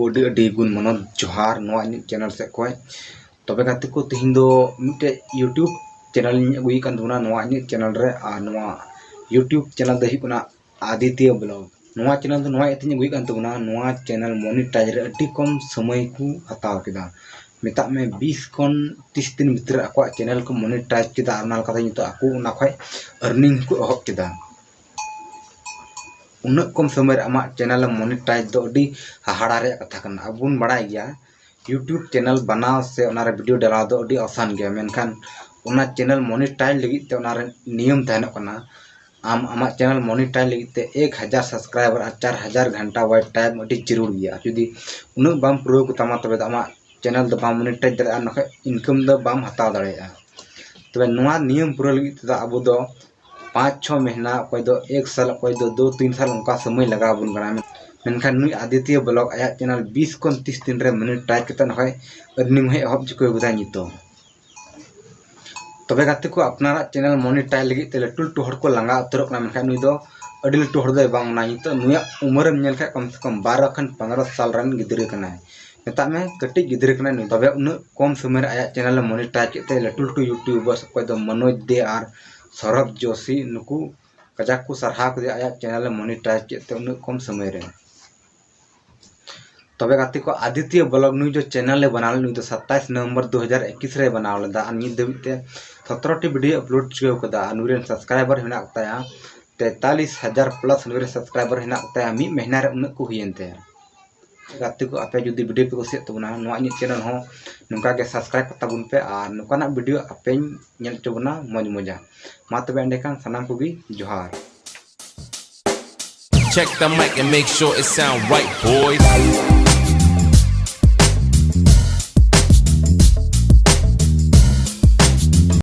को अडी गुण मनोज जोहार नवा चैनल से कोई तबे गाते को तिहिन दो मिटे यूट्यूब चैनल अगुई कान दुना नवा चैनल रे आ नवा यूट्यूब चैनल दही कुना आदित्य ब्लॉग नवा चैनल दो नवा इतिन अगुई कान दुना नवा चैनल मोनेटाइज रे अडी कम समय को हताव केदा मेता में 20 कौन 30 दिन भीतर आको चैनल को मोनेटाइज केदा अनाल कथा नितो आको उना खय अर्निंग को अहब केदा उन्ना कम समय आमा चैनल मोनेटाइज दो अडी हाहाड़ा रे कथा कना अबुन बड़ाई गया यूट्यूब चैनल बनाव से उनारे वीडियो डाला दो अडी आसान गया मेनखान उना चैनल मोनेटाइज लगी ते उनारे नियम तहन कना आम आमा चैनल मोनेटाइज लगी ते 1000 सब्सक्राइबर 4000 घंटा वाइट टाइम अडी जरूर गया जुदी उना बाम प्रो को तमा तबे आमा चैनल दो बाम मोनेटाइज दरे नखै इनकम दो बाम हताव दरेया तबे नवा नियम पूरा लगी ते अबो दो 5-6 महीना कोई दो 1 साल कोई दो 2-3 साल उनका समय लगा बुन करा मेनखान नुई आदित्य ब्लॉग आया चैनल 20 कोन 30 दिन रे मोनेटाइज कते नखै अर्निंग है अहब जको बुदा नितो तबे गाते को अपनारा चैनल मोनेटाइज लगी ते लटू लटू हड़ को लंगा उतरक ना मेनखान नुई दो अडी लटू हड़ दो बांग ना नितो नुया उम्र में नेलखा कम से कम 12 खन 15 साल रन गिदरे कना मेता में कटी गिदरे कना नुई तबे उन कम समय आया चैनल मोनेटाइज केते लटू लटू यूट्यूबर्स कोई दो मनोज दे आर सौरभ जोशी नुकु कजाक को सरहा को आया चैनल मोनेटाइज केते उन कम समय रे तबे गाते को आदित्य ब्लॉग नुई जो चैनल बनाल नुई तो 27 नवंबर 2021 रे बनाव लेदा आ नि दबिते 17 टी वीडियो अपलोड चुके कदा नुरेन सब्सक्राइबर हेना ताया 43000 प्लस नुरे सब्सक्राइबर हेना ताया मी महीना रे उन को हुयनते गाते को आपे जुदी वीडियो पे कुसियत तबना नवा इन चैनल हो नुका के सब्सक्राइब करता बुन पे आ नुकाना वीडियो आपे नेल चबना मज मजा मा तबे एंडेकान सनाम को भी जोहार Check the mic and make sure it sound right, boys.